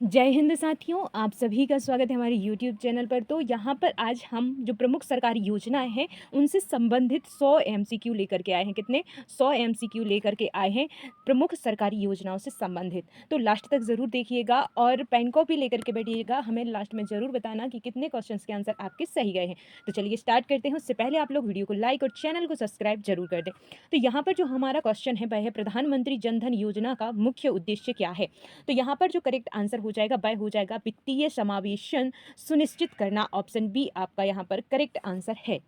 जय हिंद साथियों, आप सभी का स्वागत है हमारे यूट्यूब चैनल पर। तो यहाँ पर आज हम जो प्रमुख सरकारी योजनाएं हैं उनसे संबंधित 100 एमसीक्यू लेकर के आए हैं। कितने? 100 एमसीक्यू लेकर के आए हैं प्रमुख सरकारी योजनाओं से संबंधित। तो लास्ट तक ज़रूर देखिएगा और पेन कॉपी लेकर के बैठिएगा। हमें लास्ट में ज़रूर बताना कि कितने क्वेश्चन के आंसर आपके सही गए हैं। तो चलिए स्टार्ट करते हैं। उससे पहले आप लोग वीडियो को लाइक और चैनल को सब्सक्राइब जरूर कर दें। तो यहाँ पर जो हमारा क्वेश्चन है वह है प्रधानमंत्री जनधन योजना का मुख्य उद्देश्य क्या है। तो यहाँ पर जो करेक्ट आंसर हो जाएगा वह हो जाएगा वित्तीय समावेशन सुनिश्चित करना। ऑप्शन बी आपका यहाँ पर करेक्ट आंसर है।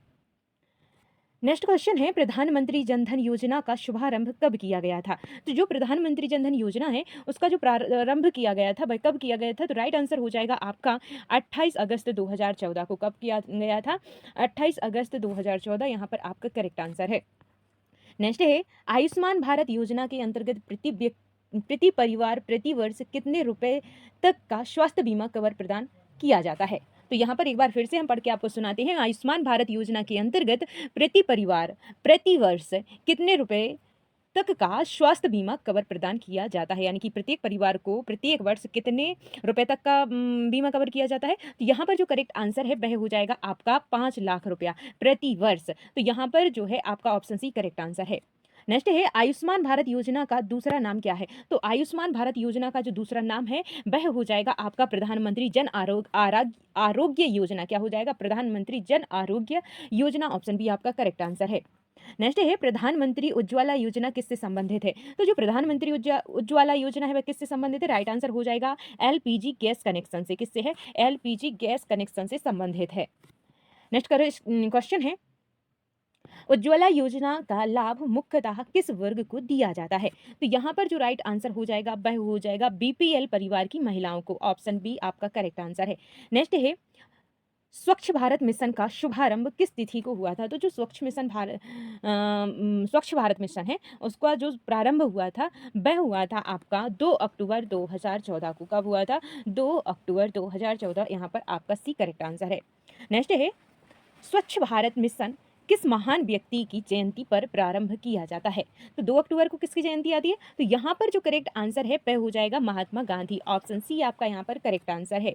नेक्स्ट क्वेश्चन है प्रधानमंत्री जनधन योजना का शुभारंभ कब किया गया था। तो जो प्रधानमंत्री जनधन योजना है उसका जो प्रारंभ किया गया था वह कब किया गया था। तो राइट आंसर हो जाएगा आपका 28 अगस्त 2014 को। कब किया गया था? 28 अगस्त 2014 यहाँ पर आपका करेक्ट आंसर है। नेक्स्ट है आयुष्मान भारत योजना के अंतर्गत प्रति परिवार प्रति वर्ष कितने रुपए तक का स्वास्थ्य बीमा कवर प्रदान किया जाता है। तो यहाँ पर एक बार फिर से हम पढ़ के आपको सुनाते हैं। आयुष्मान भारत योजना के अंतर्गत प्रति परिवार प्रति वर्ष कितने रुपए तक का स्वास्थ्य बीमा कवर प्रदान किया जाता है, यानी कि प्रत्येक परिवार को प्रत्येक वर्ष कितने रुपए तक का बीमा कवर किया जाता है। तो यहाँ पर जो करेक्ट आंसर है वह हो जाएगा आपका 5 लाख रुपया प्रति वर्ष। तो यहाँ पर जो है आपका ऑप्शन सी करेक्ट आंसर है। नेक्स्ट है आयुष्मान भारत योजना का दूसरा नाम क्या है। तो आयुष्मान भारत योजना का जो दूसरा नाम है वह हो जाएगा आपका प्रधानमंत्री जन आरोग्य योजना। क्या हो जाएगा? प्रधानमंत्री जन आरोग्य योजना। ऑप्शन बी आपका करेक्ट आंसर है। नेक्स्ट है प्रधानमंत्री उज्ज्वला योजना किससे संबंधित है। तो जो प्रधानमंत्री उज्ज्वला योजना है वह किससे संबंधित है। राइट आंसर हो जाएगा एलपीजी गैस कनेक्शन से। किससे है? एलपीजी गैस कनेक्शन से संबंधित है। नेक्स्ट क्वेश्चन है उज्ज्वला योजना का लाभ मुख्यतः किस वर्ग को दिया जाता है। तो यहाँ पर जो राइट आंसर हो जाएगा वह हो जाएगा बीपीएल परिवार की महिलाओं को। ऑप्शन बी आपका करेक्ट आंसर है। नेक्स्ट है स्वच्छ भारत मिशन का शुभारंभ किस तिथि को हुआ था। तो जो स्वच्छ भारत मिशन है उसका जो प्रारंभ हुआ था वह हुआ था आपका 2 अक्टूबर 2014 को। कब हुआ था? 2 अक्टूबर 2014। यहाँ पर आपका सी करेक्ट आंसर है। नेक्स्ट है स्वच्छ भारत मिशन किस महान व्यक्ति की जयंती पर प्रारंभ किया जाता है। तो 2 अक्टूबर को किसकी जयंती आती है। तो यहाँ पर जो करेक्ट आंसर है वह हो जाएगा महात्मा गांधी। ऑप्शन सी आपका यहाँ पर करेक्ट आंसर है।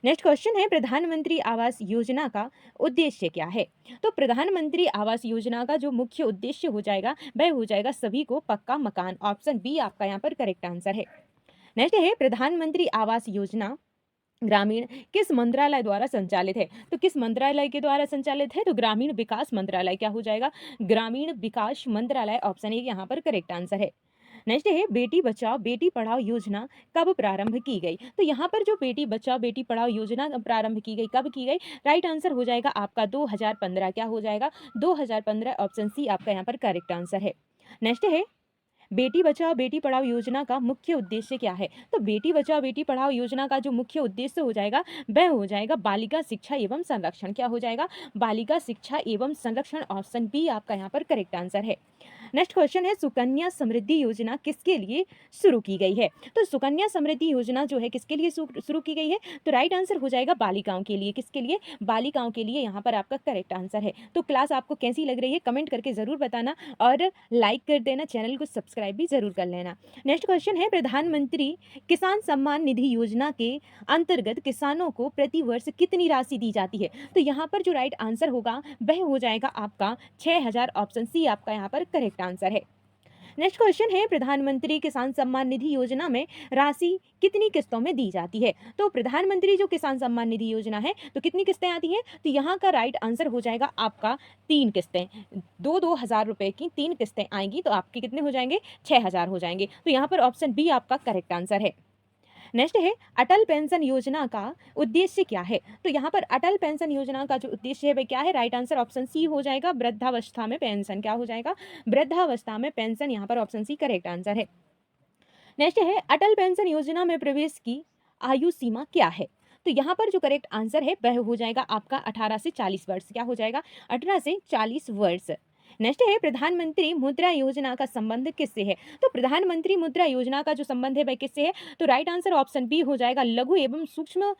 नेक्स्ट क्वेश्चन है प्रधानमंत्री आवास योजना का उद्देश्य क्या है। तो प्रधानमंत्री आवास योजना का जो मुख्य उद्देश्य हो जाएगा वह हो जाएगा सभी को पक्का मकान। ऑप्शन बी आपका यहाँ पर करेक्ट आंसर है। नेक्स्ट है प्रधानमंत्री आवास योजना ग्रामीण किस मंत्रालय द्वारा संचालित है। तो किस मंत्रालय के द्वारा संचालित है। तो ग्रामीण विकास मंत्रालय। क्या हो जाएगा? ग्रामीण विकास मंत्रालय। ऑप्शन ए यहाँ पर करेक्ट आंसर है। नेक्स्ट है बेटी बचाओ बेटी पढ़ाओ योजना कब प्रारंभ की गई। तो यहाँ पर जो बेटी बचाओ बेटी पढ़ाओ योजना प्रारंभ की गई, कब की गई। राइट आंसर हो जाएगा आपका 2015। क्या हो जाएगा? 2015। ऑप्शन सी आपका यहाँ पर करेक्ट आंसर है। नेक्स्ट है बेटी बचाओ बेटी पढ़ाओ योजना का मुख्य उद्देश्य क्या है। तो बेटी बचाओ बेटी पढ़ाओ योजना का जो मुख्य उद्देश्य हो जाएगा वह हो जाएगा बालिका शिक्षा एवं संरक्षण। क्या हो जाएगा? बालिका शिक्षा एवं संरक्षण। ऑप्शन बी आपका यहाँ पर करेक्ट आंसर है। नेक्स्ट क्वेश्चन है सुकन्या समृद्धि योजना किसके लिए शुरू की गई है। तो सुकन्या समृद्धि योजना जो है किसके लिए शुरू की गई है। तो राइट आंसर हो जाएगा बालिकाओं के लिए। किसके लिए? बालिकाओं के लिए यहाँ पर आपका करेक्ट आंसर है। तो क्लास आपको कैसी लग रही है कमेंट करके जरूर बताना और लाइक कर देना, चैनल को सब्सक्राइब भी जरूर कर लेना। नेक्स्ट क्वेश्चन है प्रधानमंत्री किसान सम्मान निधि योजना के अंतर्गत किसानों को प्रति वर्ष कितनी राशि दी जाती है। तो यहाँ पर जो राइट आंसर होगा वह हो जाएगा आपका 6000। ऑप्शन सी आपका यहाँ पर करेक्ट आंसर है। नेक्स्ट क्वेश्चन है प्रधानमंत्री किसान सम्मान निधि योजना में राशि कितनी किस्तों में दी जाती है। तो प्रधानमंत्री जो किसान सम्मान निधि योजना है तो कितनी किस्तें आती हैं। तो यहाँ का राइट आंसर हो जाएगा आपका 3 किस्तें। 2-2 हज़ार रुपए की 3 किस्तें आएंगी तो आपके कितने हो जाएंगे? 6000 हो जाएंगे। तो यहाँ पर ऑप्शन बी आपका करेक्ट आंसर है। नेक्स्ट है अटल पेंशन योजना का उद्देश्य क्या है। तो यहाँ पर अटल पेंशन योजना का जो उद्देश्य है वह क्या है। राइट आंसर ऑप्शन सी हो जाएगा वृद्धावस्था में पेंशन। क्या हो जाएगा? वृद्धावस्था में पेंशन। यहाँ पर ऑप्शन सी करेक्ट आंसर है। नेक्स्ट है अटल पेंशन योजना में प्रवेश की आयु सीमा क्या है। तो यहाँ पर जो करेक्ट आंसर है वह हो जाएगा आपका 18 से 40 वर्ष। क्या हो जाएगा? 18 से 40 वर्ष। नेक्स्ट है प्रधानमंत्री मुद्रा योजना का संबंध किससे है। तो प्रधानमंत्री मुद्रा योजना का जो संबंध है वह किससे है। तो राइट आंसर ऑप्शन बी हो जाएगा लघु एवं सूक्ष्म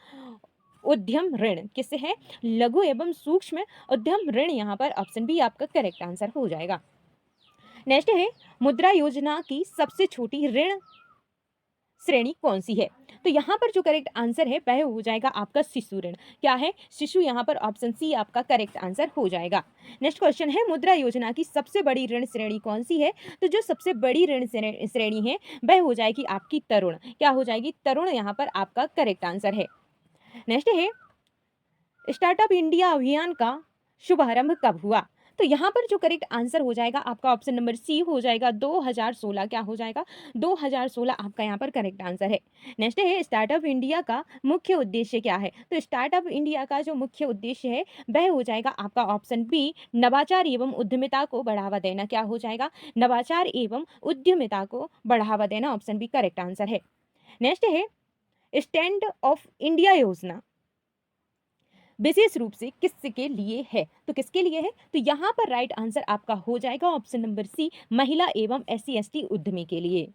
उद्यम ऋण। किससे है? लघु एवं सूक्ष्म उद्यम ऋण। यहाँ पर ऑप्शन बी आपका करेक्ट आंसर हो जाएगा। नेक्स्ट है मुद्रा योजना की सबसे छोटी ऋण श्रेणी कौन सी है? तो यहाँ पर जो करेक्ट आंसर है वह हो जाएगा आपका शिशु ऋण। क्या है? शिशु। यहाँ पर ऑप्शन सी आपका करेक्ट आंसर हो जाएगा। नेक्स्ट क्वेश्चन है, मुद्रा योजना की सबसे बड़ी ऋण श्रेणी कौन सी है? तो जो सबसे बड़ी ऋण श्रेणी है वह हो जाएगी आपकी तरुण। क्या हो जाएगी? तरुण यहाँ पर आपका करेक्ट आंसर है। नेक्स्ट है, स्टार्टअप इंडिया अभियान का शुभारंभ कब हुआ? तो यहाँ पर जो करेक्ट आंसर हो जाएगा आपका ऑप्शन नंबर सी हो जाएगा 2016। क्या हो जाएगा? 2016 आपका यहाँ पर करेक्ट आंसर है। नेक्स्ट है, स्टार्टअप इंडिया का मुख्य उद्देश्य क्या है? तो स्टार्टअप इंडिया का जो मुख्य उद्देश्य है वह हो जाएगा आपका ऑप्शन बी, नवाचार एवं उद्यमिता को बढ़ावा देना। क्या हो जाएगा? नवाचार एवं उद्यमिता को बढ़ावा देना। ऑप्शन बी करेक्ट आंसर है। नेक्स्ट है, स्टैंड ऑफ इंडिया योजना विशेष रूप से किसके लिए है? तो किसके लिए है? तो यहाँ पर राइट आंसर आपका हो जाएगा ऑप्शन नंबर सी, महिला एवं SC/ST उद्यमी के लिए।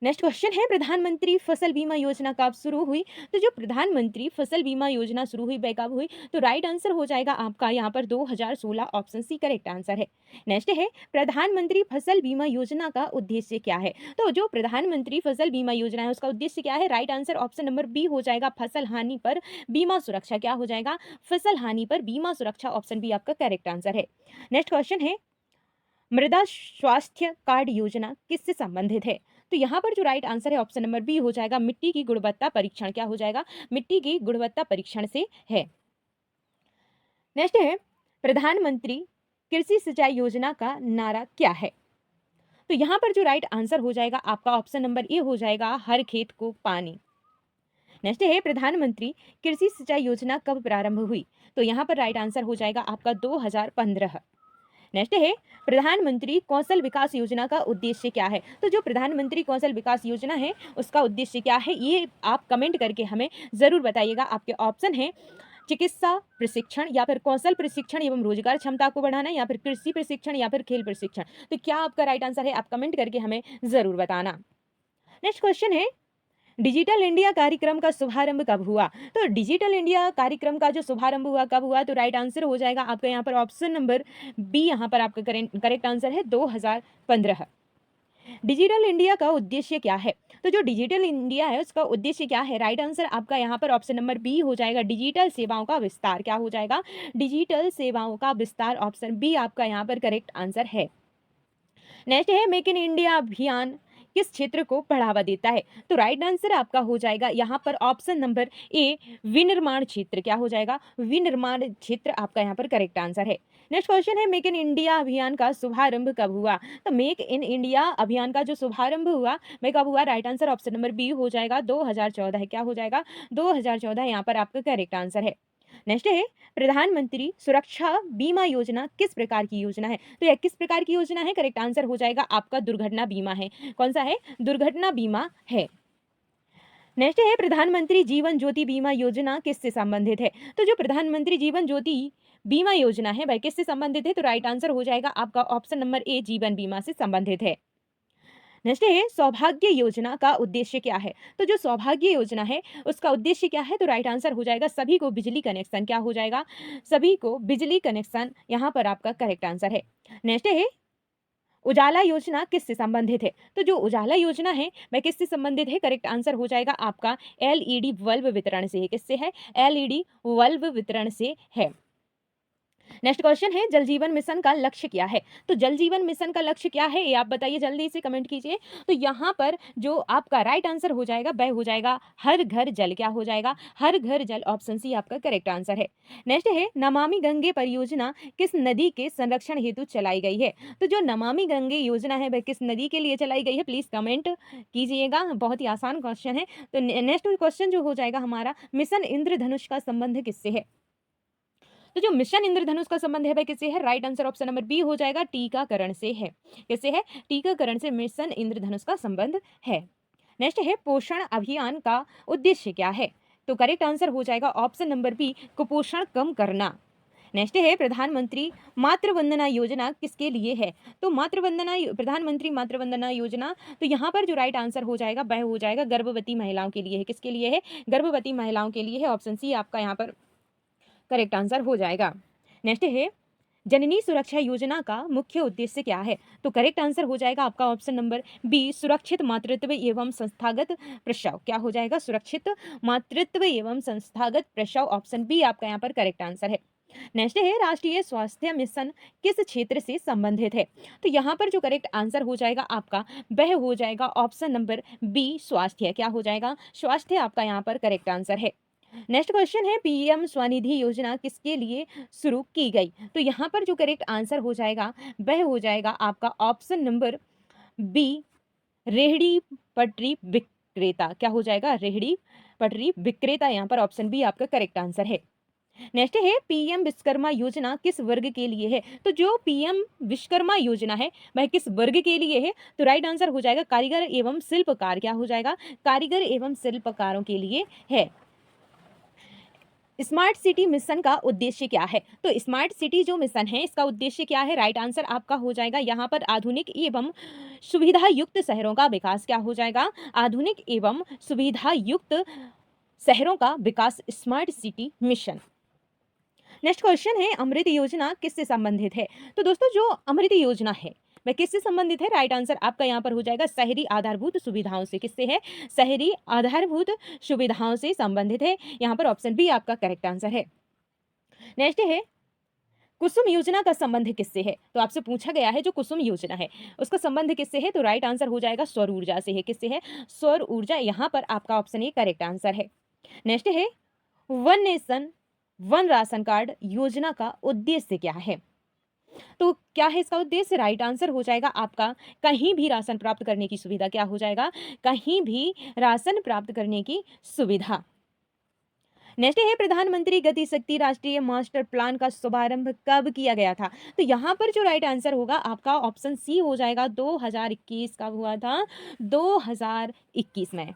नेक्स्ट क्वेश्चन है, प्रधानमंत्री फसल बीमा योजना कब शुरू हुई? तो जो प्रधानमंत्री फसल बीमा योजना शुरू हुई वह कब हुई? तो राइट आंसर हो जाएगा आपका यहाँ पर 2016। ऑप्शन सी करेक्ट आंसर है। नेक्स्ट है, प्रधानमंत्री फसल बीमा योजना का उद्देश्य क्या है? तो जो प्रधानमंत्री फसल बीमा योजना है उसका उद्देश्य क्या है? Right answer option number B हो जाएगा, फसल हानि पर बीमा सुरक्षा। क्या हो जाएगा? फसल हानि पर बीमा सुरक्षा। ऑप्शन बी आपका करेक्ट आंसर है। नेक्स्ट क्वेश्चन है, मृदा स्वास्थ्य कार्ड योजना किससे संबंधित है? तो यहाँ पर जो राइट आंसर है ऑप्शन नंबर बी हो जाएगा, मिट्टी की गुणवत्ता परीक्षण। क्या हो जाएगा? मिट्टी की गुणवत्ता परीक्षण से है। नेक्स्ट है, प्रधानमंत्री कृषि सिंचाई योजना का नारा क्या है? तो यहाँ पर जो राइट आंसर हो जाएगा आपका ऑप्शन नंबर ए हो जाएगा, हर खेत को पानी। नेक्स्ट है, प्रधानमंत्री कृषि सिंचाई योजना कब प्रारंभ हुई? तो यहाँ पर राइट आंसर हो जाएगा आपका 2015। नेक्स्ट है, प्रधानमंत्री कौशल विकास योजना का उद्देश्य क्या है? तो जो प्रधानमंत्री कौशल विकास योजना है उसका उद्देश्य क्या है ये आप कमेंट करके हमें ज़रूर बताइएगा। आपके ऑप्शन है चिकित्सा प्रशिक्षण, या फिर कौशल प्रशिक्षण एवं रोजगार क्षमता को बढ़ाना, या फिर कृषि प्रशिक्षण, या फिर खेल प्रशिक्षण। तो क्या आपका राइट आंसर है? आप कमेंट करके हमें ज़रूर बताना। नेक्स्ट क्वेश्चन है, डिजिटल इंडिया कार्यक्रम का शुभारंभ कब हुआ? तो डिजिटल इंडिया कार्यक्रम का जो शुभारंभ हुआ कब हुआ? तो राइट आंसर हो जाएगा आपका यहाँ पर ऑप्शन नंबर बी। यहाँ पर आपका करेक्ट आंसर है 2015। डिजिटल इंडिया का उद्देश्य क्या है? तो जो डिजिटल इंडिया है उसका उद्देश्य क्या है? राइट आंसर आपका यहाँ पर ऑप्शन नंबर बी हो जाएगा, डिजिटल सेवाओं का विस्तार। क्या हो जाएगा? डिजिटल सेवाओं का विस्तार। ऑप्शन बी आपका यहाँ पर करेक्ट आंसर है। नेक्स्ट है, मेक इन इंडिया अभियान किस क्षेत्र को बढ़ावा देता है? तो राइट आंसर आपका हो जाएगा यहाँ पर ऑप्शन नंबर ए, विनिर्माण क्षेत्र। क्या हो जाएगा? विनिर्माण क्षेत्र आपका यहाँ पर करेक्ट आंसर है। नेक्स्ट क्वेश्चन है, मेक इन इंडिया अभियान का शुभारंभ कब हुआ? तो मेक इन इंडिया अभियान का जो शुभारंभ हुआ वह कब हुआ? Right answer option number B हो जाएगा 2014। क्या हो जाएगा? 2014 यहाँ पर आपका करेक्ट आंसर है। नेक्स्ट है, प्रधानमंत्री सुरक्षा बीमा योजना किस प्रकार की योजना है? तो यह किस प्रकार की योजना है? करेक्ट आंसर हो जाएगा आपका दुर्घटना बीमा है। कौन सा है? दुर्घटना बीमा है। नेक्स्ट है, प्रधानमंत्री जीवन ज्योति बीमा योजना किससे संबंधित है? तो जो प्रधानमंत्री जीवन ज्योति बीमा योजना है वह किससे संबंधित है? तो राइट आंसर हो जाएगा आपका ऑप्शन नंबर ए, जीवन बीमा से संबंधित है। नेक्स्ट है, सौभाग्य योजना का उद्देश्य क्या है? तो जो सौभाग्य योजना है उसका उद्देश्य क्या है? तो राइट आंसर हो जाएगा सभी को बिजली कनेक्शन। क्या हो जाएगा? सभी को बिजली कनेक्शन। यहाँ पर आपका करेक्ट आंसर है। नेक्स्ट है, उजाला योजना किससे संबंधित है? तो जो उजाला योजना है वह किससे संबंधित है? करेक्ट आंसर हो जाएगा आपका LED बल्ब वितरण से है। किससे है? LED बल्ब वितरण से है। नेक्स्ट क्वेश्चन है, जल जीवन मिशन का लक्ष्य क्या है? तो जल जीवन मिशन का लक्ष्य क्या है ये आप बताइए, जल्दी से कमेंट कीजिए। तो यहाँ पर जो आपका राइट आंसर हो जाएगा वह हो जाएगा हर घर जल। क्या हो जाएगा? हर घर जल। ऑप्शन सी आपका करेक्ट आंसर है। नेक्स्ट है, नमामि गंगे परियोजना किस नदी के संरक्षण हेतु चलाई गई है? तो जो नमामि गंगे योजना है वह किस नदी के लिए चलाई गई है? प्लीज कमेंट कीजिएगा, बहुत ही आसान क्वेश्चन है। तो नेक्स्ट क्वेश्चन जो हो जाएगा हमारा, मिशन इंद्रधनुष का संबंध किससे है? तो जो मिशन इंद्रधनुष का संबंध है वह किससे है? Right answer option number B हो जाएगा, टीकाकरण से है। किससे है? टीकाकरण से मिशन इंद्रधनुष का संबंध है। नेक्स्ट है, पोषण अभियान का उद्देश्य क्या है? तो करेक्ट आंसर हो जाएगा ऑप्शन नंबर बी, कुपोषण कम करना। नेक्स्ट है, प्रधानमंत्री मातृ वंदना योजना किसके लिए है? तो प्रधानमंत्री मातृ वंदना योजना, तो यहाँ पर जो राइट आंसर हो जाएगा वह हो जाएगा गर्भवती महिलाओं के लिए है। किसके लिए है? गर्भवती महिलाओं के लिए है। ऑप्शन सी आपका यहाँ पर करेक्ट आंसर हो जाएगा। नेक्स्ट है, जननी सुरक्षा योजना का मुख्य उद्देश्य क्या है? तो करेक्ट आंसर हो जाएगा आपका ऑप्शन नंबर बी, सुरक्षित मातृत्व एवं संस्थागत प्रसव। क्या हो जाएगा? सुरक्षित मातृत्व एवं संस्थागत प्रसव। ऑप्शन बी आपका यहाँ पर करेक्ट आंसर है। नेक्स्ट है, राष्ट्रीय स्वास्थ्य मिशन किस क्षेत्र से संबंधित है? तो यहाँ पर जो करेक्ट आंसर हो जाएगा आपका वह हो जाएगा ऑप्शन नंबर बी, स्वास्थ्य। क्या हो जाएगा? स्वास्थ्य आपका यहाँ पर करेक्ट आंसर है। नेक्स्ट क्वेश्चन है, पीएम स्वनिधि योजना किसके लिए शुरू की गई? तो यहाँ पर जो करेक्ट आंसर हो जाएगा वह हो जाएगा आपका ऑप्शन नंबर बी, रेहड़ी पटरी विक्रेता। क्या हो जाएगा? रेहड़ी पटरी विक्रेता। यहाँ पर ऑप्शन बी आपका करेक्ट आंसर है। नेक्स्ट है, पीएम विश्वकर्मा योजना किस वर्ग के लिए है? तो जो पीएम विश्वकर्मा योजना है वह किस वर्ग के लिए है? तो राइट आंसर हो जाएगा कारीगर एवं शिल्पकार। क्या हो जाएगा? कारीगर एवं शिल्पकारों के लिए है। स्मार्ट सिटी मिशन का उद्देश्य क्या है? तो स्मार्ट सिटी जो मिशन है इसका उद्देश्य क्या है? राइट आंसर आपका हो जाएगा यहाँ पर आधुनिक एवं सुविधा युक्त शहरों का विकास। क्या हो जाएगा? आधुनिक एवं सुविधा युक्त शहरों का विकास, smart city mission. Next question है, अमृत योजना किससे संबंधित है? तो दोस्तों जो अमृत योजना है वह किससे संबंधित है? राइट आंसर आपका यहाँ पर हो जाएगा शहरी आधारभूत सुविधाओं से। किससे है? शहरी आधारभूत सुविधाओं से संबंधित है। यहाँ पर ऑप्शन बी आपका करेक्ट आंसर है। नेक्स्ट है, कुसुम योजना का संबंध किससे है? तो आपसे पूछा गया है जो कुसुम योजना है उसका संबंध किससे है? तो राइट आंसर हो जाएगा सौर ऊर्जा से है। किससे है? सौर ऊर्जा। यहाँ पर आपका ऑप्शन ए करेक्ट आंसर है। नेक्स्ट है, one nation one ration card योजना का उद्देश्य क्या है? तो क्या है इसका उद्देश्य? राइट आंसर हो जाएगा आपका कहीं भी राशन प्राप्त करने की सुविधा। क्या हो जाएगा? कहीं भी राशन प्राप्त करने की सुविधा। नेक्स्ट है, प्रधानमंत्री गति शक्ति राष्ट्रीय मास्टर प्लान का शुभारंभ कब किया गया था? तो यहाँ पर जो राइट आंसर होगा आपका ऑप्शन सी हो जाएगा 2021 का हुआ था, 2021 में।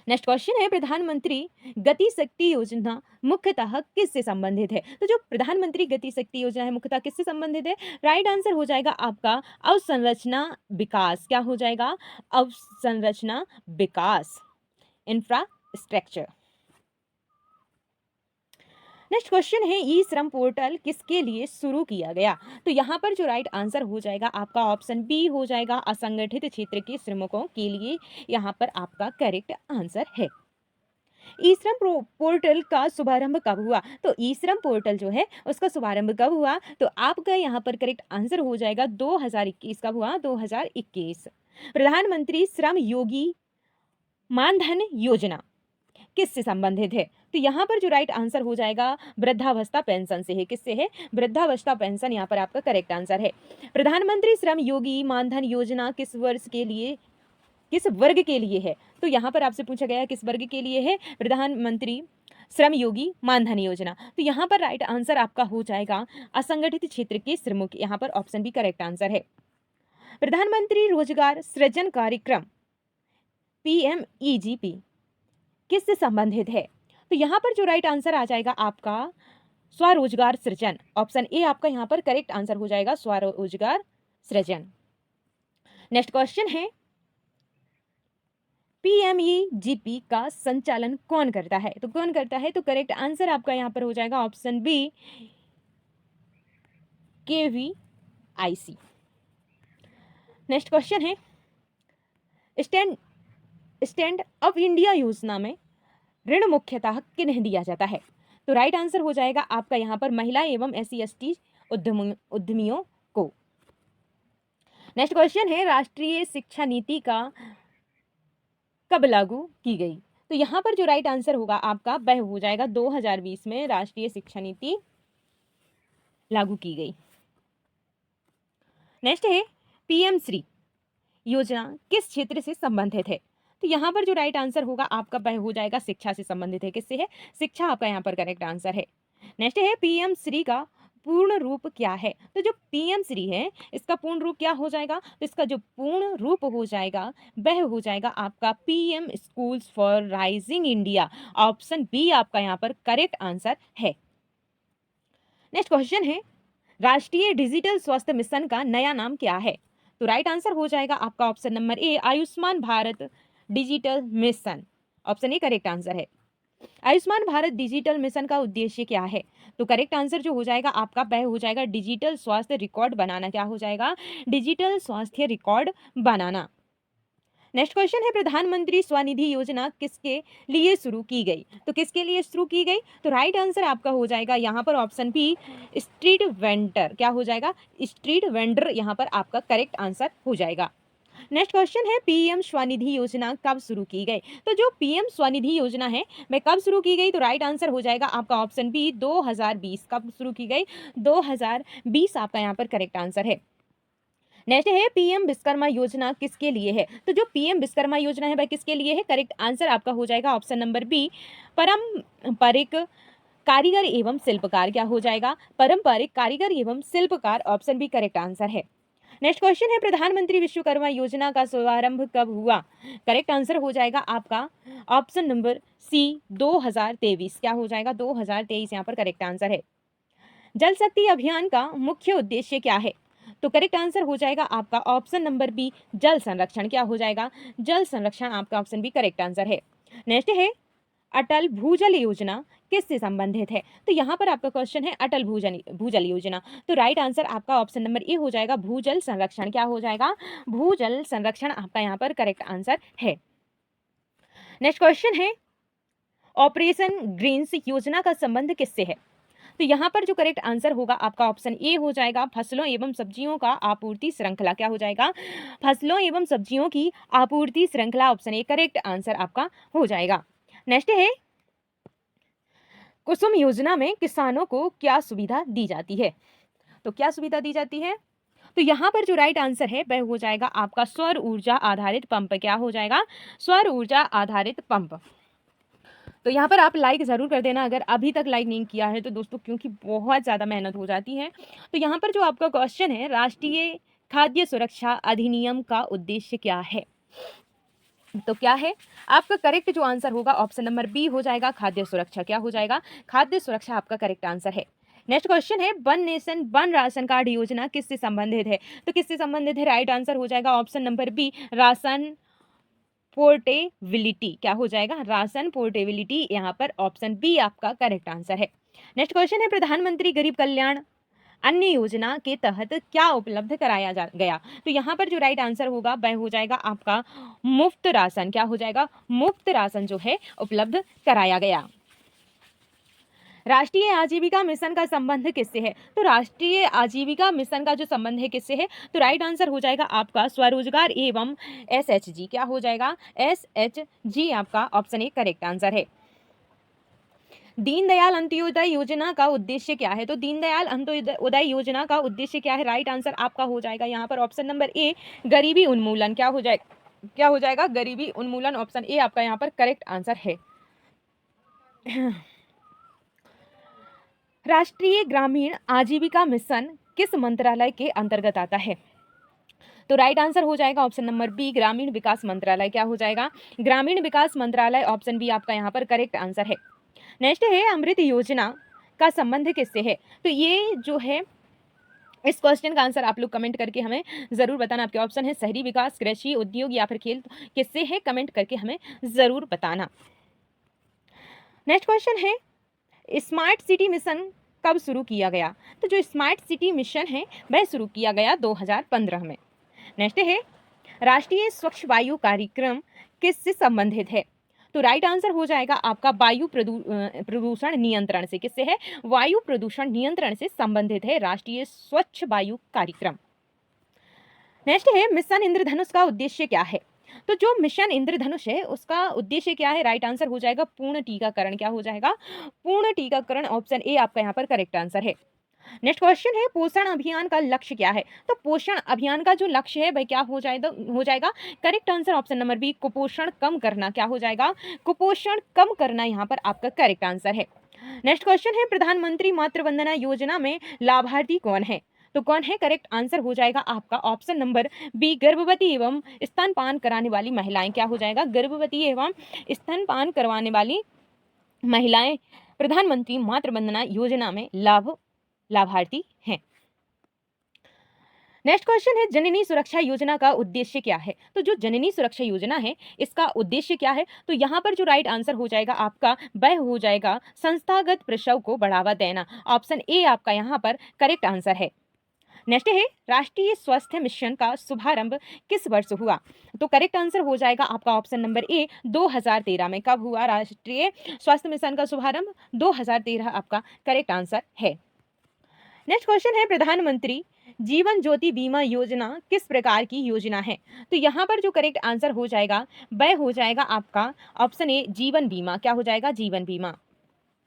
नेक्स्ट क्वेश्चन है, प्रधानमंत्री गति शक्ति योजना मुख्यतः किससे संबंधित है? तो जो प्रधानमंत्री गति शक्ति योजना है मुख्यतः किससे संबंधित है? राइट आंसर हो जाएगा आपका अवसंरचना विकास। क्या हो जाएगा? अवसंरचना विकास, इंफ्रास्ट्रक्चर। नेक्स्ट क्वेश्चन है, ई श्रम पोर्टल किसके लिए शुरू किया गया? तो यहाँ पर जो राइट आंसर हो जाएगा आपका ऑप्शन बी हो जाएगा असंगठित क्षेत्र के श्रमिकों के लिए। यहाँ पर आपका करेक्ट आंसर है। ई श्रम पोर्टल का शुभारंभ कब हुआ? तो ई श्रम पोर्टल जो है उसका शुभारंभ कब हुआ? तो आपका यहाँ पर करेक्ट आंसर हो जाएगा 2021 कब हुआ? 2021। प्रधानमंत्री श्रम योगी मानधन योजना किससे संबंधित है? तो यहाँ पर जो राइट आंसर हो जाएगा वृद्धावस्था पेंशन से है। किससे है? वृद्धावस्था पेंशन यहाँ पर आपका करेक्ट आंसर है। प्रधानमंत्री श्रम योगी मानधन योजना किस वर्ष के लिए, किस वर्ग के लिए है? तो यहाँ पर आपसे पूछा गया किस वर्ग के लिए है प्रधानमंत्री श्रम योगी मानधन योजना? तो यहाँ पर राइट आंसर आपका हो जाएगा असंगठित क्षेत्र के श्रमिक। यहाँ पर ऑप्शन बी करेक्ट आंसर है। प्रधानमंत्री रोजगार सृजन कार्यक्रम PMEGP किससे संबंधित है? तो यहाँ पर जो राइट आंसर आ जाएगा आपका स्वरोजगार सृजन। ऑप्शन ए आपका यहाँ पर करेक्ट आंसर हो जाएगा स्वरोजगार सृजन। नेक्स्ट क्वेश्चन है, PMEGP का संचालन कौन करता है? तो कौन करता है? तो करेक्ट आंसर आपका यहाँ पर हो जाएगा option B KVIC। Next question है, स्टैंड अप इंडिया योजना में ऋण मुख्यतः किन्हें दिया जाता है? तो राइट आंसर हो जाएगा आपका यहाँ पर महिला एवं SC/ST उद्यमियों को। नेक्स्ट क्वेश्चन है, राष्ट्रीय शिक्षा नीति का कब लागू की गई? तो यहाँ पर जो राइट आंसर होगा आपका वह हो जाएगा 2020 में राष्ट्रीय शिक्षा नीति लागू की गई। नेक्स्ट है, PM श्री योजना किस क्षेत्र से संबंधित है? तो यहाँ पर जो राइट आंसर होगा आपका वह हो जाएगा शिक्षा से संबंधित है। किससे है? शिक्षा आपका यहाँ पर करेक्ट आंसर है। नेक्स्ट है, PM श्री का पूर्ण रूप क्या है? तो जो PM श्री है इसका पूर्ण रूप क्या हो जाएगा? तो इसका जो पूर्ण रूप हो जाएगा वह हो जाएगा आपका PM schools for rising India. Option B आपका यहाँ पर करेक्ट आंसर है। नेक्स्ट क्वेश्चन है, राष्ट्रीय डिजिटल स्वास्थ्य मिशन का नया नाम क्या है? तो राइट आंसर हो जाएगा आपका option number A Ayushman Bharat digital mission. Option A correct answer है। आयुष्मान भारत डिजिटल मिशन का उद्देश्य क्या है? तो करेक्ट आंसर जो हो जाएगा आपका वह हो जाएगा डिजिटल स्वास्थ्य रिकॉर्ड बनाना। क्या हो जाएगा? डिजिटल स्वास्थ्य रिकॉर्ड बनाना। नेक्स्ट क्वेश्चन है प्रधानमंत्री स्वनिधि योजना किसके लिए शुरू की गई? तो किसके लिए शुरू की गई? तो राइट आंसर आपका हो जाएगा यहाँ पर ऑप्शन बी, स्ट्रीट वेंडर। क्या हो जाएगा? स्ट्रीट वेंडर यहाँ पर आपका करेक्ट आंसर हो जाएगा। नेक्स्ट क्वेश्चन है पीएम स्वनिधि योजना कब शुरू की गई? तो जो पीएम स्वनिधि योजना है वह कब शुरू की गई? तो राइट आंसर हो जाएगा आपका ऑप्शन बी 2020। कब शुरू की गई? 2020 आपका यहाँ पर करेक्ट आंसर है। नेक्स्ट है पीएम विश्वकर्मा योजना किसके लिए है? तो जो पीएम विश्वकर्मा योजना है वह किसके लिए है? करेक्ट आंसर आपका हो जाएगा ऑप्शन नंबर बी, पारंपरिक कारीगर एवं शिल्पकार। क्या हो जाएगा? पारंपरिक कारीगर एवं शिल्पकार। ऑप्शन बी करेक्ट आंसर है। नेक्स्ट क्वेश्चन है प्रधानमंत्री विश्वकर्मा योजना का शुभारंभ कब हुआ? करेक्ट आंसर हो जाएगा आपका ऑप्शन नंबर सी 2023। क्या हो जाएगा? 2023 यहाँ पर करेक्ट आंसर है। जल शक्ति अभियान का मुख्य उद्देश्य क्या है? तो करेक्ट आंसर हो जाएगा आपका ऑप्शन नंबर बी जल संरक्षण। क्या हो जाएगा? जल संरक्षण आपका ऑप्शन बी करेक्ट आंसर है। नेक्स्ट है अटल भूजल योजना किससे संबंधित है? तो यहाँ पर आपका क्वेश्चन है अटल भूजल योजना। तो राइट आंसर आपका ऑप्शन नंबर ए हो जाएगा भूजल संरक्षण। क्या हो जाएगा? भूजल संरक्षण आपका यहाँ पर करेक्ट आंसर है। नेक्स्ट क्वेश्चन है ऑपरेशन ग्रीन्स योजना का संबंध किससे है? तो यहाँ पर जो करेक्ट आंसर होगा आपका ऑप्शन ए हो जाएगा फसलों एवं सब्जियों का आपूर्ति श्रृंखला। क्या हो जाएगा? फसलों एवं सब्जियों की आपूर्ति श्रृंखला। ऑप्शन ए करेक्ट आंसर आपका हो जाएगा। नेक्स्ट है कुसुम योजना में किसानों को क्या सुविधा दी जाती है? तो क्या सुविधा दी जाती है? तो यहाँ पर जो राइट आंसर है वह हो जाएगा आपका सौर ऊर्जा आधारित पंप। क्या हो जाएगा? सौर ऊर्जा आधारित पंप। तो यहाँ पर आप लाइक ज़रूर कर देना अगर अभी तक लाइक नहीं किया है तो दोस्तों, क्योंकि बहुत ज़्यादा मेहनत हो जाती है। तो यहाँ पर जो आपका क्वेश्चन है राष्ट्रीय खाद्य सुरक्षा अधिनियम का उद्देश्य क्या है? तो क्या है आपका करेक्ट जो आंसर होगा ऑप्शन नंबर बी हो जाएगा खाद्य सुरक्षा। क्या हो जाएगा? खाद्य सुरक्षा आपका करेक्ट आंसर है। नेक्स्ट क्वेश्चन है one nation one ration card योजना किससे संबंधित है? तो किससे संबंधित है? राइट आंसर हो जाएगा option number B ration portability. क्या हो जाएगा? Ration portability. यहाँ पर ऑप्शन बी आपका करेक्ट आंसर है। नेक्स्ट क्वेश्चन है प्रधानमंत्री गरीब कल्याण अन्य योजना के तहत क्या उपलब्ध कराया जा गया? तो यहाँ पर जो राइट आंसर होगा वह हो जाएगा आपका मुफ्त राशन। क्या हो जाएगा? मुफ्त राशन जो है उपलब्ध कराया गया। राष्ट्रीय आजीविका मिशन का संबंध किससे है? तो राष्ट्रीय आजीविका मिशन का जो संबंध है किससे है? तो राइट आंसर हो जाएगा आपका स्वरोजगार एवं SHG। क्या हो जाएगा? SHG आपका ऑप्शन ए करेक्ट आंसर है। दीनदयाल अंत्योदय योजना का उद्देश्य क्या है? तो दीनदयाल अंत्योदय योजना का उद्देश्य क्या है? राइट आंसर आपका हो जाएगा यहाँ पर ऑप्शन नंबर ए गरीबी उन्मूलन। क्या हो जाएगा? क्या हो जाएगा? गरीबी उन्मूलन। ऑप्शन ए आपका यहाँ पर करेक्ट आंसर है। राष्ट्रीय ग्रामीण आजीविका मिशन किस मंत्रालय के अंतर्गत आता है? तो राइट आंसर हो जाएगा ऑप्शन नंबर बी ग्रामीण विकास मंत्रालय। क्या हो जाएगा? ग्रामीण विकास मंत्रालय। ऑप्शन बी आपका यहाँ पर करेक्ट आंसर है। नेक्स्ट है अमृत योजना का संबंध किससे है? तो ये जो है इस क्वेश्चन का आंसर आप लोग कमेंट करके हमें ज़रूर बताना। आपके ऑप्शन है शहरी विकास, कृषि, उद्योग या फिर खेल। तो किससे है? कमेंट करके हमें ज़रूर बताना। नेक्स्ट क्वेश्चन है स्मार्ट सिटी मिशन कब शुरू किया गया? तो जो स्मार्ट सिटी मिशन है वह शुरू किया गया 2015 में। नेक्स्ट है राष्ट्रीय स्वच्छ वायु कार्यक्रम किससे संबंधित है? तो राइट आंसर हो जाएगा आपका वायु प्रदूषण नियंत्रण से। किससे है? वायु प्रदूषण नियंत्रण से संबंधित है राष्ट्रीय स्वच्छ वायु कार्यक्रम। नेक्स्ट है मिशन इंद्रधनुष का उद्देश्य क्या है? तो जो मिशन इंद्रधनुष है उसका उद्देश्य क्या है? राइट आंसर हो जाएगा पूर्ण टीकाकरण। क्या हो जाएगा? पूर्ण टीकाकरण। ऑप्शन ए आपका यहाँ पर करेक्ट आंसर है। नेक्स्ट क्वेश्चन है पोषण अभियान का लक्ष्य क्या है? तो पोषण अभियान का जो लक्ष्य है वह क्या हो जाएगा? Correct answer option number B कुपोषण कम करना। क्या हो जाएगा? कुपोषण कम करना यहाँ पर आपका करेक्ट आंसर है। नेक्स्ट क्वेश्चन है प्रधानमंत्री मातृ वंदना योजना में लाभार्थी कौन है? तो कौन है? करेक्ट आंसर हो जाएगा आपका ऑप्शन नंबर बी गर्भवती एवं स्तनपान कराने वाली महिलाएं। क्या हो जाएगा? गर्भवती एवं स्तनपान करवाने वाली महिलाएं प्रधानमंत्री मातृ वंदना योजना में लाभार्थी हैं। नेक्स्ट क्वेश्चन है जननी सुरक्षा योजना का उद्देश्य क्या है? तो जो जननी सुरक्षा योजना है इसका उद्देश्य क्या है? तो यहाँ पर जो राइट आंसर हो जाएगा आपका वह हो जाएगा संस्थागत प्रसव को बढ़ावा देना। ऑप्शन ए आपका यहाँ पर करेक्ट आंसर है। नेक्स्ट है राष्ट्रीय स्वास्थ्य मिशन का शुभारंभ किस वर्ष हुआ? तो करेक्ट आंसर हो जाएगा आपका ऑप्शन नंबर ए 2013 में। कब हुआ राष्ट्रीय स्वास्थ्य मिशन का शुभारंभ? 2013 आपका करेक्ट आंसर है। नेक्स्ट क्वेश्चन है प्रधानमंत्री जीवन ज्योति बीमा योजना किस प्रकार की योजना है? तो यहाँ पर जो करेक्ट आंसर हो जाएगा वह हो जाएगा आपका ऑप्शन ए जीवन बीमा। क्या हो जाएगा? जीवन बीमा।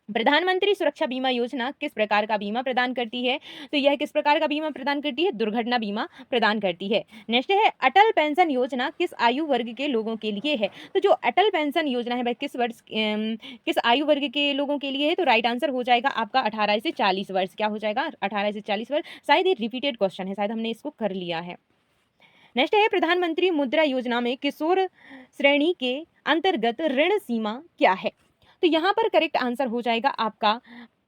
प्रधानमंत्री सुरक्षा बीमा योजना किस प्रकार का बीमा प्रदान करती है? तो यह किस प्रकार का बीमा प्रदान करती है? दुर्घटना बीमा प्रदान करती है। नेक्स्ट है अटल पेंशन योजना किस आयु वर्ग के लोगों के लिए है? तो जो अटल पेंशन योजना है वह किस आयु वर्ग के लोगों के लिए है? तो राइट आंसर हो जाएगा आपका 18 से 40 वर्ष। क्या हो जाएगा? 18 से 40 वर्ष। शायद ये रिपीटेड क्वेश्चन है, शायद हमने इसको कर लिया है। नेक्स्ट है प्रधानमंत्री मुद्रा योजना में किशोर श्रेणी के अंतर्गत ऋण सीमा क्या है? तो यहाँ पर करेक्ट आंसर हो जाएगा आपका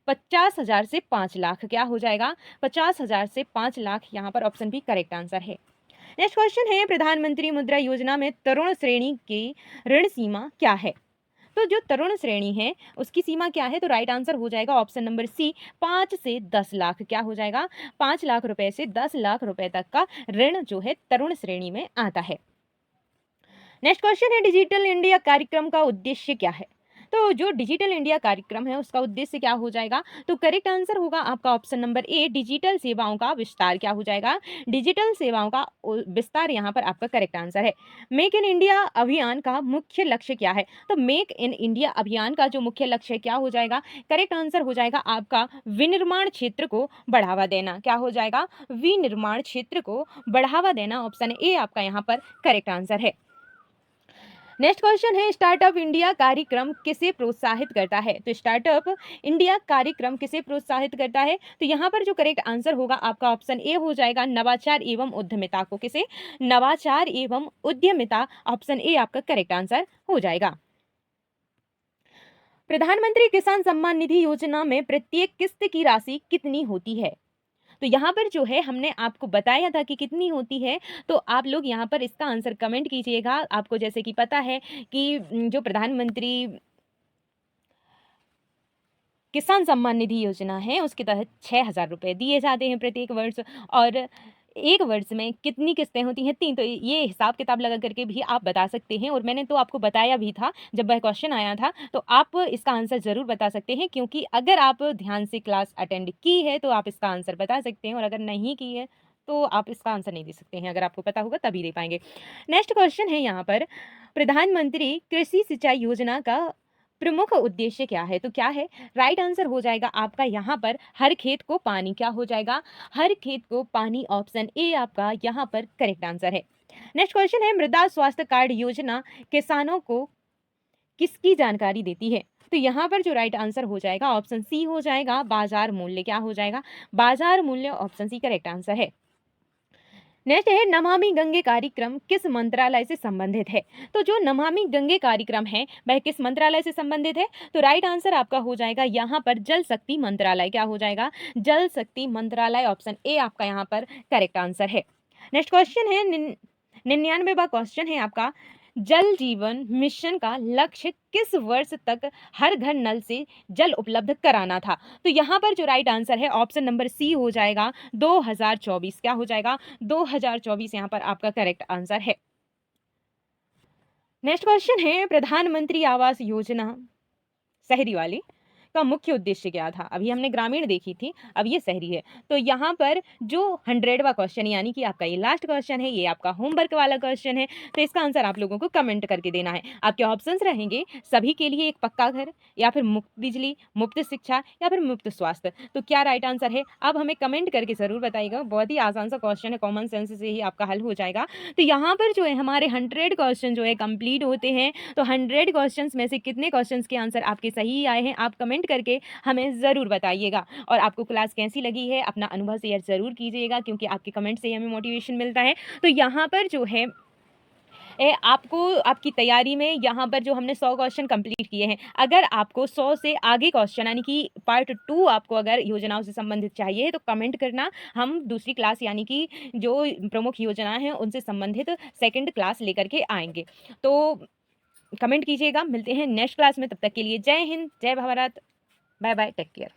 50,000 से 5 लाख। क्या हो जाएगा? 50,000 से 5 लाख। यहाँ पर ऑप्शन भी करेक्ट आंसर है। नेक्स्ट क्वेश्चन है प्रधानमंत्री मुद्रा योजना में तरुण श्रेणी की ऋण सीमा क्या है? तो जो तरुण श्रेणी है उसकी सीमा क्या है? तो राइट आंसर हो जाएगा ऑप्शन नंबर सी 5 से 10 लाख। क्या हो जाएगा? 5 लाख रुपए से 10 लाख रुपए तक का ऋण जो है तरुण श्रेणी में आता है। नेक्स्ट क्वेश्चन है डिजिटल इंडिया कार्यक्रम का उद्देश्य क्या है? तो जो डिजिटल इंडिया कार्यक्रम है उसका उद्देश्य क्या हो जाएगा? तो करेक्ट आंसर होगा आपका ऑप्शन नंबर ए डिजिटल सेवाओं का विस्तार। क्या हो जाएगा? डिजिटल सेवाओं का विस्तार यहाँ पर आपका करेक्ट आंसर है। मेक इन इंडिया अभियान का मुख्य लक्ष्य क्या है? तो मेक इन इंडिया अभियान का जो मुख्य लक्ष्य क्या हो जाएगा? करेक्ट आंसर हो जाएगा आपका विनिर्माण क्षेत्र को बढ़ावा देना। क्या हो जाएगा? विनिर्माण क्षेत्र को बढ़ावा देना। ऑप्शन ए आपका यहाँ पर करेक्ट आंसर है। नेक्स्ट क्वेश्चन है स्टार्टअप इंडिया कार्यक्रम किसे प्रोत्साहित करता है? तो स्टार्टअप इंडिया कार्यक्रम किसे प्रोत्साहित करता है? तो यहाँ पर जो करेक्ट आंसर होगा आपका ऑप्शन ए हो जाएगा नवाचार एवं उद्यमिता को। किसे? नवाचार एवं उद्यमिता। ऑप्शन ए आपका करेक्ट आंसर हो जाएगा। प्रधानमंत्री किसान सम्मान निधि योजना में प्रत्येक किस्त की राशि कितनी होती है? तो यहाँ पर जो है हमने आपको बताया था कि कितनी होती है, तो आप लोग यहाँ पर इसका आंसर कमेंट कीजिएगा। आपको जैसे कि पता है कि जो प्रधानमंत्री किसान सम्मान निधि योजना है उसके तहत 6,000 रुपये दिए जाते हैं प्रत्येक वर्ष, और एक वर्ष में कितनी किस्तें होती हैं? 3। तो ये हिसाब किताब लगा करके भी आप बता सकते हैं, और मैंने तो आपको बताया भी था जब वह क्वेश्चन आया था। तो आप इसका आंसर ज़रूर बता सकते हैं, क्योंकि अगर आप ध्यान से क्लास अटेंड की है तो आप इसका आंसर बता सकते हैं, और अगर नहीं की है तो आप इसका आंसर नहीं दे सकते हैं। अगर आपको पता होगा तभी दे पाएंगे। नेक्स्ट क्वेश्चन है यहाँ पर प्रधानमंत्री कृषि सिंचाई योजना का प्रमुख उद्देश्य क्या है? तो क्या है? राइट आंसर हो जाएगा आपका यहाँ पर हर खेत को पानी। क्या हो जाएगा? हर खेत को पानी। ऑप्शन ए आपका यहाँ पर करेक्ट आंसर है। नेक्स्ट क्वेश्चन है मृदा स्वास्थ्य कार्ड योजना किसानों को किसकी जानकारी देती है? तो यहाँ पर जो राइट आंसर हो जाएगा ऑप्शन सी हो जाएगा बाजार मूल्य। क्या हो जाएगा? बाजार मूल्य। ऑप्शन सी करेक्ट आंसर है। नेक्स्ट है नमामि गंगे कार्यक्रम किस मंत्रालय से संबंधित है? तो जो नमामि गंगे कार्यक्रम है वह किस मंत्रालय से संबंधित है? तो राइट आंसर आपका हो जाएगा यहाँ पर जल शक्ति मंत्रालय। क्या हो जाएगा? जल शक्ति मंत्रालय। ऑप्शन ए आपका यहाँ पर करेक्ट आंसर है। नेक्स्ट क्वेश्चन है 99वां क्वेश्चन है आपका जल जीवन मिशन का लक्ष्य किस वर्ष तक हर घर नल से जल उपलब्ध कराना था? तो यहाँ पर जो राइट आंसर है ऑप्शन नंबर सी हो जाएगा 2024। क्या हो जाएगा? 2024 यहाँ पर आपका करेक्ट आंसर है। नेक्स्ट क्वेश्चन है प्रधानमंत्री आवास योजना शहरी वाली का मुख्य उद्देश्य क्या था? अभी हमने ग्रामीण देखी थी, अब ये शहरी है। तो यहाँ पर जो 100वां क्वेश्चन यानी कि आपका ये लास्ट क्वेश्चन है, ये आपका होमवर्क वाला क्वेश्चन है, तो इसका आंसर आप लोगों को कमेंट करके देना है। आपके ऑप्शंस रहेंगे सभी के लिए एक पक्का घर, या फिर मुफ्त बिजली, मुफ्त शिक्षा, या फिर मुफ्त स्वास्थ्य। तो क्या राइट आंसर है? आप हमें कमेंट करके ज़रूर बताइएगा। बहुत ही आसान सा क्वेश्चन है, कॉमन सेंस से ही आपका हल हो जाएगा। तो यहाँ पर जो है हमारे 100 क्वेश्चन जो है कंप्लीट होते हैं। तो 100 क्वेश्चन में से कितने क्वेश्चन के आंसर आपके सही आए हैं आप कमेंट करके हमें ज़रूर बताइएगा। और आपको क्लास कैसी लगी है अपना अनुभव शेयर ज़रूर कीजिएगा, क्योंकि आपके कमेंट से ही हमें मोटिवेशन मिलता है। तो यहाँ पर जो है आपको आपकी तैयारी में यहाँ पर जो हमने 100 क्वेश्चन कंप्लीट किए हैं, अगर आपको 100 से आगे क्वेश्चन यानी कि पार्ट 2 आपको अगर योजनाओं से संबंधित चाहिए तो कमेंट करना। हम दूसरी क्लास यानी कि जो प्रमुख योजनाएं हैं उनसे संबंधित सेकंड क्लास लेकर के आएंगे। तो कमेंट कीजिएगा। मिलते हैं नेक्स्ट क्लास में, तब तक के लिए जय हिंद, जय Bharat, bye bye, take care.